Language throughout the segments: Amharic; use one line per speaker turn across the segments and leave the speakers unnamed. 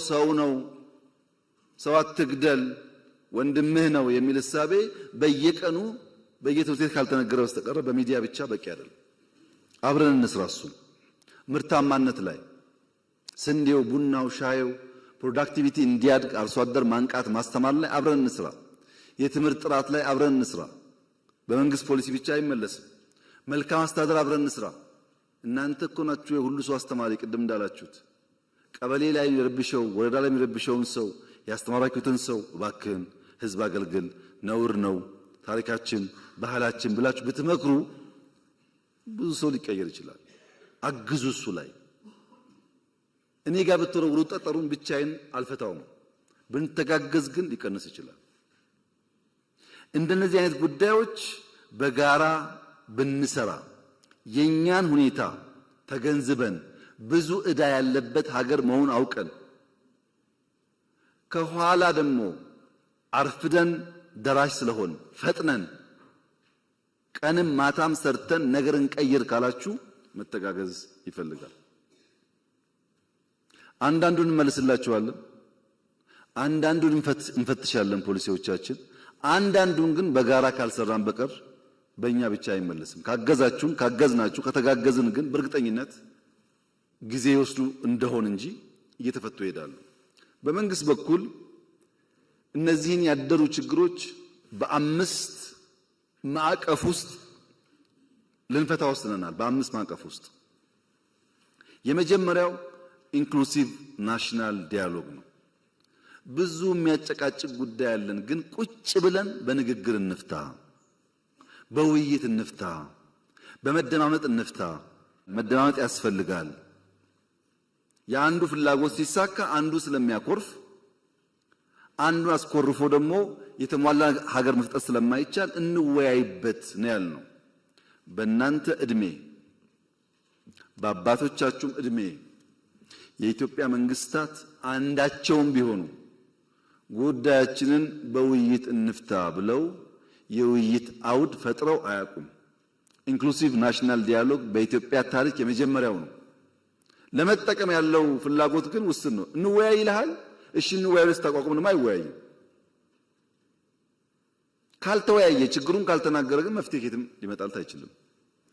ሰው ነው፣ ሰው አትግደል፣ ወንድምህ ነው የሚል እሳቤ በየቀኑ በየትምህርት ቤት ካልተነገረ በስተቀር በሚዲያ ብቻ በቂ አይደለም። አብረን እንስራ። እሱ ምርታማነት ላይ ስንዴው፣ ቡናው፣ ሻዩ ፕሮዳክቲቪቲ እንዲያድግ አርሶ አደር ማንቃት ማስተማር ላይ አብረን እንስራ። የትምህርት ጥራት ላይ አብረን እንስራ። በመንግስት ፖሊሲ ብቻ አይመለስም። መልካም አስተዳደር አብረን እንስራ። እናንተ እኮ ናችሁ የሁሉ ሰው አስተማሪ። ቅድም እንዳላችሁት ቀበሌ ላይ የሚረብሸው ወረዳ ላይ የሚረብሸውን ሰው ያስተማራችሁትን ሰው እባክህን ህዝብ አገልግል፣ ነውር ነው፣ ታሪካችን ባህላችን ብላችሁ ብትመክሩ ብዙ ሰው ሊቀየር ይችላል። አግዙ። እሱ ላይ እኔ ጋር ብትወረውሩ ጠጠሩን ብቻዬን አልፈታውም። ብንተጋገዝ ግን ሊቀንስ ይችላል። እንደነዚህ አይነት ጉዳዮች በጋራ ብንሰራ የኛን ሁኔታ ተገንዝበን ብዙ ዕዳ ያለበት ሀገር መሆን አውቀን ከኋላ ደግሞ አርፍደን ደራሽ ስለሆን ፈጥነን ቀንም ማታም ሰርተን ነገር እንቀይር ካላችሁ መተጋገዝ ይፈልጋል። አንዳንዱን እንመልስላችኋለን፣ አንዳንዱን እንፈትሻለን ፖሊሲዎቻችን። አንዳንዱን ግን በጋራ ካልሰራን በቀር በእኛ ብቻ አይመለስም። ካገዛችሁን ካገዝናችሁ ከተጋገዝን ግን በእርግጠኝነት ጊዜ ይወስዱ እንደሆን እንጂ እየተፈቱ ይሄዳሉ። በመንግስት በኩል እነዚህን ያደሩ ችግሮች በአምስት ማዕቀፍ ውስጥ ልንፈታ ወስነናል። በአምስት ማዕቀፍ ውስጥ የመጀመሪያው ኢንክሉሲቭ ናሽናል ዲያሎግ ነው። ብዙ የሚያጨቃጭቅ ጉዳይ ያለን፣ ግን ቁጭ ብለን በንግግር እንፍታ፣ በውይይት እንፍታ፣ በመደማመጥ እንፍታ። መደማመጥ ያስፈልጋል። የአንዱ ፍላጎት ሲሳካ አንዱ ስለሚያኮርፍ አንዱን አስኮርፎ ደግሞ የተሟላ ሀገር መፍጠር ስለማይቻል እንወያይበት ነው ያልነው። በእናንተ እድሜ በአባቶቻችሁም እድሜ የኢትዮጵያ መንግስታት አንዳቸውም ቢሆኑ ጉዳያችንን በውይይት እንፍታ ብለው የውይይት አውድ ፈጥረው አያውቁም። ኢንክሉሲቭ ናሽናል ዲያሎግ በኢትዮጵያ ታሪክ የመጀመሪያው ነው። ለመጠቀም ያለው ፍላጎት ግን ውስን ነው። እንወያይ ይልሃል። እሺ እንወያይ ብለህ ስታቋቁምንም አይወያይም። ካልተወያየ ችግሩን ካልተናገረ ግን መፍትሄ ከየትም ሊመጣልት አይችልም።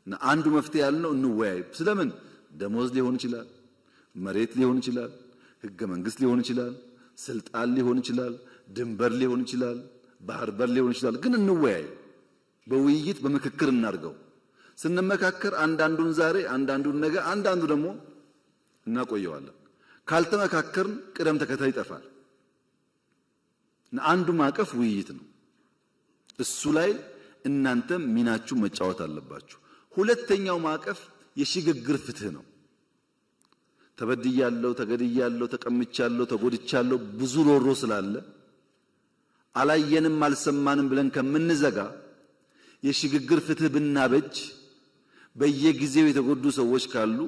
እና አንዱ መፍትሄ ያልነው እንወያይ። ስለምን? ደሞዝ ሊሆን ይችላል፣ መሬት ሊሆን ይችላል፣ ህገ መንግስት ሊሆን ይችላል፣ ስልጣን ሊሆን ይችላል፣ ድንበር ሊሆን ይችላል፣ ባህር በር ሊሆን ይችላል። ግን እንወያይ። በውይይት በምክክር እናድርገው። ስንመካከር አንዳንዱን ዛሬ አንዳንዱን ነገ አንዳንዱ ደግሞ እናቆየዋለን። ካልተመካከርን ቅደም ተከተል ይጠፋል። አንዱ ማዕቀፍ ውይይት ነው። እሱ ላይ እናንተም ሚናችሁ መጫወት አለባችሁ። ሁለተኛው ማዕቀፍ የሽግግር ፍትህ ነው። ተበድያለሁ፣ ተገድያለሁ፣ ተቀምቻለሁ፣ ተጎድቻለሁ ብዙ ሮሮ ስላለ አላየንም አልሰማንም ብለን ከምንዘጋ የሽግግር ፍትህ ብናበጅ በየጊዜው የተጎዱ ሰዎች ካሉ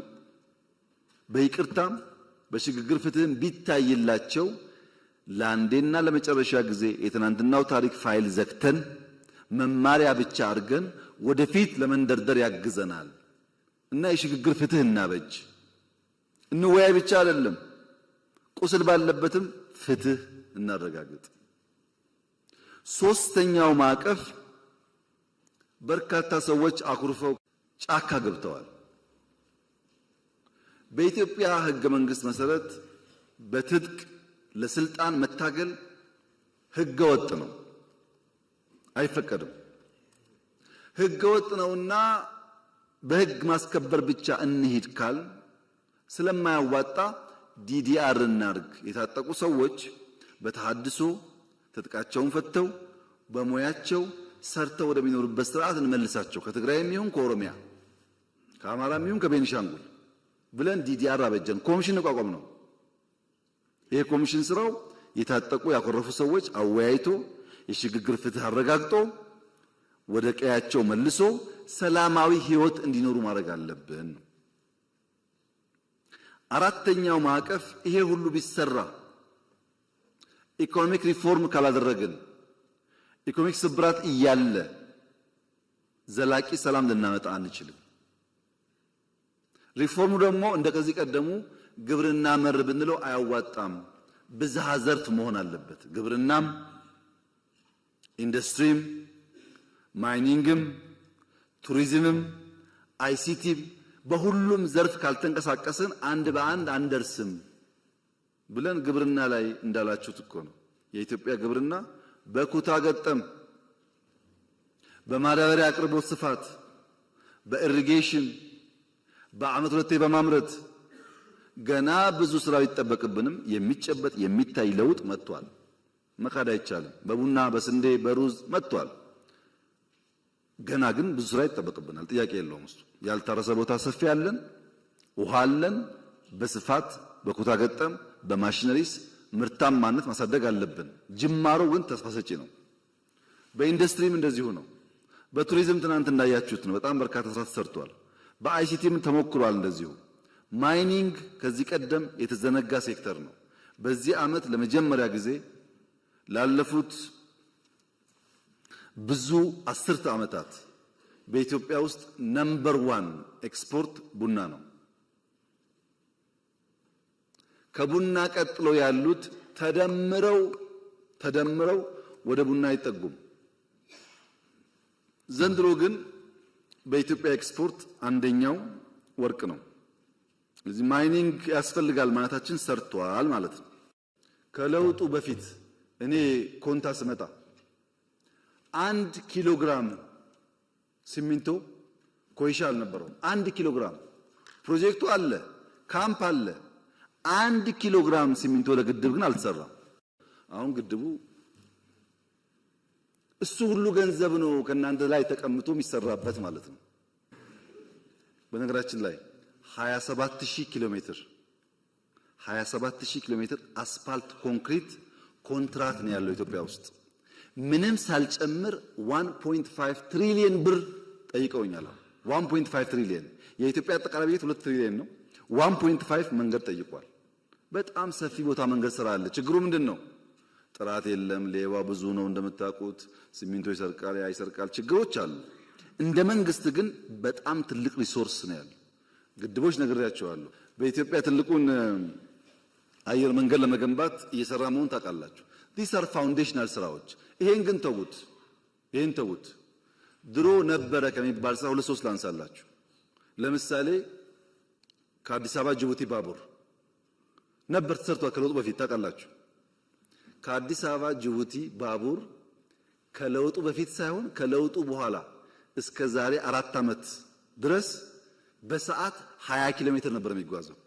በይቅርታም በሽግግር ፍትህም ቢታይላቸው ለአንዴና ለመጨረሻ ጊዜ የትናንትናው ታሪክ ፋይል ዘግተን መማሪያ ብቻ አድርገን ወደፊት ለመንደርደር ያግዘናል እና የሽግግር ፍትህ እናበጅ። እንወያይ ብቻ አይደለም፣ ቁስል ባለበትም ፍትህ እናረጋግጥ። ሶስተኛው ማዕቀፍ በርካታ ሰዎች አኩርፈው ጫካ ገብተዋል። በኢትዮጵያ ህገ መንግስት መሰረት በትጥቅ ለስልጣን መታገል ህገ ወጥ ነው፣ አይፈቀድም። ህገ ወጥ ነውና በህግ ማስከበር ብቻ እንሂድ ካል ስለማያዋጣ ዲዲአር እናርግ። የታጠቁ ሰዎች በተሐድሶ ትጥቃቸውን ፈተው በሙያቸው ሰርተው ወደሚኖሩበት ስርዓት እንመልሳቸው። ከትግራይም ይሁን ከኦሮሚያ ከአማራም ይሁን ከቤኒሻንጉል ብለን ዲዲአር አበጀን። ኮሚሽን ተቋቋም ነው። ይሄ ኮሚሽን ስራው የታጠቁ ያኮረፉ ሰዎች አወያይቶ የሽግግር ፍትህ አረጋግጦ ወደ ቀያቸው መልሶ ሰላማዊ ህይወት እንዲኖሩ ማድረግ አለብን። አራተኛው ማዕቀፍ ይሄ ሁሉ ቢሰራ ኢኮኖሚክ ሪፎርም ካላደረግን ኢኮኖሚክ ስብራት እያለ ዘላቂ ሰላም ልናመጣ አንችልም። ሪፎርሙ ደግሞ እንደከዚህ ቀደሙ ግብርና መር ብንለው አያዋጣም። ብዝሃ ዘርፍ መሆን አለበት። ግብርናም፣ ኢንዱስትሪም፣ ማይኒንግም፣ ቱሪዝምም፣ አይሲቲም በሁሉም ዘርፍ ካልተንቀሳቀስን አንድ በአንድ አንደርስም ብለን ግብርና ላይ እንዳላችሁት እኮ ነው። የኢትዮጵያ ግብርና በኩታ ገጠም፣ በማዳበሪያ አቅርቦት ስፋት፣ በኢሪጌሽን፣ በዓመት ሁለቴ በማምረት ገና ብዙ ስራው ይጠበቅብንም። የሚጨበጥ የሚታይ ለውጥ መጥቷል። መካድ አይቻልም። በቡና በስንዴ በሩዝ መጥቷል። ገና ግን ብዙ ስራ ይጠበቅብናል። ጥያቄ የለውም እሱ። ያልታረሰ ቦታ ሰፊ አለን፣ ውሃ አለን። በስፋት በኩታ ገጠም በማሽነሪስ ምርታማነት ማሳደግ አለብን። ጅማሮ ግን ተስፋ ሰጪ ነው። በኢንዱስትሪም እንደዚሁ ነው። በቱሪዝም ትናንት እንዳያችሁት ነው። በጣም በርካታ ስራ ተሰርቷል። በአይሲቲም ተሞክሯል እንደዚሁ። ማይኒንግ ከዚህ ቀደም የተዘነጋ ሴክተር ነው። በዚህ ዓመት ለመጀመሪያ ጊዜ ላለፉት ብዙ አስርተ ዓመታት በኢትዮጵያ ውስጥ ነምበር 1 ኤክስፖርት ቡና ነው። ከቡና ቀጥሎ ያሉት ተደምረው ወደ ቡና አይጠጉም። ዘንድሮ ግን በኢትዮጵያ ኤክስፖርት አንደኛው ወርቅ ነው። ስለዚህ ማይኒንግ ያስፈልጋል ማለታችን ሰርቷል ማለት ነው። ከለውጡ በፊት እኔ ኮንታ ስመጣ 1 ኪሎ ግራም ሲሚንቶ ኮይሻ አልነበረውም። 1 ኪሎ ግራም ፕሮጀክቱ አለ፣ ካምፕ አለ። 1 ኪሎ ግራም ሲሚንቶ ለግድብ ግን አልተሰራም። አሁን ግድቡ እሱ ሁሉ ገንዘብ ነው ከእናንተ ላይ ተቀምጦ የሚሰራበት ማለት ነው። በነገራችን ላይ 27000 ኪሎ ሜትር አስፋልት ኮንክሪት ኮንትራክት ነው ያለው ኢትዮጵያ ውስጥ። ምንም ሳልጨምር 1.5 ትሪሊየን ብር ጠይቀውኛል። 1.5 ትሪሊየን የኢትዮጵያ አጠቃላይ በጀት 2 ትሪሊየን ነው። 1.5 መንገድ ጠይቋል። በጣም ሰፊ ቦታ መንገድ ስራ አለ። ችግሩ ምንድነው? ጥራት የለም፣ ሌባ ብዙ ነው እንደምታውቁት፣ ሲሚንቶ ይሰርቃል፣ ያይሰርቃል፣ ችግሮች አሉ። እንደ መንግስት ግን በጣም ትልቅ ሪሶርስ ነው ያለው። ግድቦች ነግሬያቸዋለሁ። በኢትዮጵያ ትልቁን አየር መንገድ ለመገንባት እየሰራ መሆን ታውቃላችሁ። ዲስ አር ፋውንዴሽናል ስራዎች። ይሄን ግን ተውት። ድሮ ነበረ ከሚባል ስራ 2-3 ላንሳላችሁ። ለምሳሌ ከአዲስ አበባ ጅቡቲ ባቡር ነበር ተሰርቷል ከለውጡ በፊት ታውቃላችሁ። ከአዲስ አበባ ጅቡቲ ባቡር ከለውጡ በፊት ሳይሆን ከለውጡ በኋላ እስከ ዛሬ 4 ዓመት ድረስ በሰዓት 20 ኪሎ ሜትር ነበር የሚጓዘው።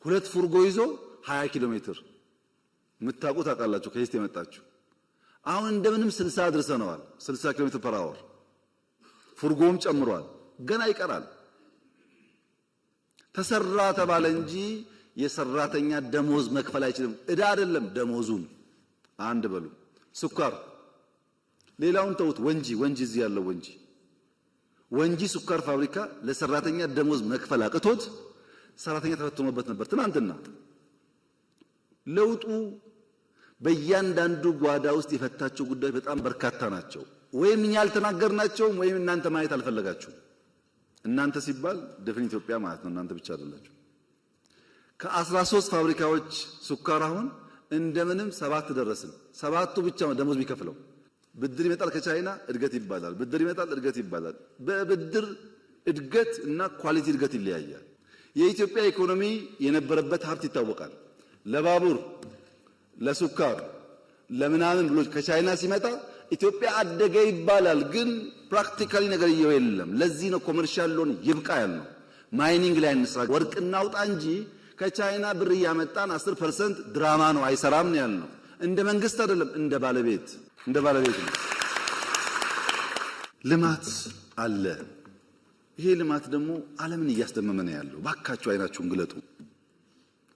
2 ፉርጎ ይዞ 20 ኪሎ ሜትር የምታውቁ ታውቃላችሁ ከየት የመጣችሁ። አሁን እንደምንም 60 አድርሰነዋል። 60 ኪሎ ሜትር ፐር አወር ፉርጎም ጨምሯል። ገና ይቀራል። ተሰራ ተባለ እንጂ የሰራተኛ ደሞዝ መክፈል አይችልም። እዳ አይደለም ደሞዙን አንድ በሉ። ስኳር ሌላውን ተውት። ወንጂ እዚህ ያለው ወንጂ ስኳር ፋብሪካ ለሰራተኛ ደሞዝ መክፈል አቅቶት ሰራተኛ ተፈትኖበት ነበር ትናንትና። ለውጡ በእያንዳንዱ ጓዳ ውስጥ የፈታቸው ጉዳዮች በጣም በርካታ ናቸው። ወይም እኛ አልተናገርናቸውም ወይም እናንተ ማየት አልፈለጋችሁም። እናንተ ሲባል ድፍን ኢትዮጵያ ማለት ነው። እናንተ ብቻ አይደላችሁ። ከ13 ፋብሪካዎች ስኳር አሁን እንደምንም 7 ደረስን። 7ቱ ብቻ ነው ደሞዝ ቢከፍለው። ብድር ይመጣል ከቻይና እድገት ይባላል። ብድር ይመጣል እድገት ይባላል። በብድር እድገት እና ኳሊቲ እድገት ይለያያል። የኢትዮጵያ ኢኮኖሚ የነበረበት ሀብት ይታወቃል። ለባቡር፣ ለስኳር፣ ለምናምን ብሎ ከቻይና ሲመጣ ኢትዮጵያ አደገ ይባላል። ግን ፕራክቲካሊ ነገር የለም። ለዚህ ነው ኮመርሻል ሎን ይብቃ ያልነው። ማይኒንግ ላይ እንስራ፣ ወርቅ እናውጣ እንጂ ከቻይና ብር እያመጣን 10% ድራማ ነው አይሰራም ነው ያልነው። እንደ መንግስት አይደለም፣ እንደ ባለቤት ነው። ልማት አለ። ይሄ ልማት ደግሞ ዓለምን እያስደመመ ነው ያለው። ባካችሁ አይናችሁን ግለጡ።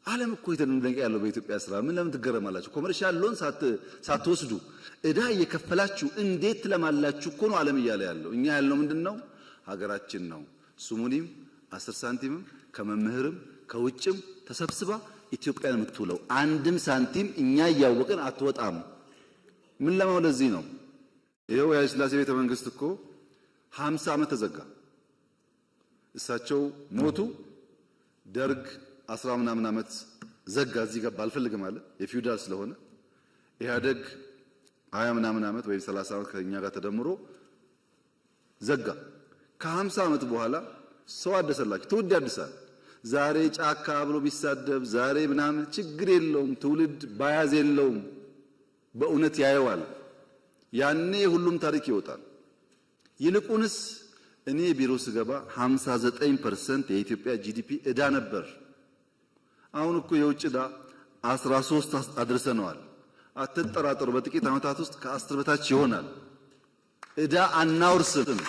ዓለም እኮ የተደነቀ ያለው በኢትዮጵያ ስራ። ምን ለምን ትገረማላችሁ? ኮመርሻል ሎን ሳትወስዱ እዳ እየከፈላችሁ እንዴት ትለማላችሁ እኮ ነው ዓለም እያለ ያለው። እኛ ያልነው ምንድነው? ሀገራችን ነው ሱሙኒም 10 ሳንቲምም ከመምህርም ከውጭም ተሰብስባ ኢትዮጵያን የምትውለው አንድም ሳንቲም እኛ እያወቅን አትወጣም። ምን ለማው ለዚህ ነው። ይሄው የኃይለ ሥላሴ ቤተ መንግስት እኮ 50 ዓመት ተዘጋ። እሳቸው ሞቱ። ደርግ 10 ምናምን ዓመት ዘጋ። እዚህ ገባ አልፈልግም አለ የፊውዳል ስለሆነ። ኢህአደግ 20 ምናምን ዓመት ወይም 30 ዓመት ከኛ ጋር ተደምሮ ዘጋ። ከ50 ዓመት በኋላ ሰው አደሰላችሁ። ትውልድ ያድሳል። ዛሬ ጫካ ብሎ ቢሳደብ ዛሬ ምናምን ችግር የለውም። ትውልድ ባያዝ የለውም። በእውነት ያየዋል። ያኔ ሁሉም ታሪክ ይወጣል። ይልቁንስ እኔ ቢሮ ስገባ 59% የኢትዮጵያ ጂዲፒ ዕዳ ነበር። አሁን እኮ የውጭ ዕዳ 13 አድርሰነዋል። አትጠራጠሩ፣ በጥቂት ዓመታት ውስጥ ከ10 በታች ይሆናል። ዕዳ አናውርስም።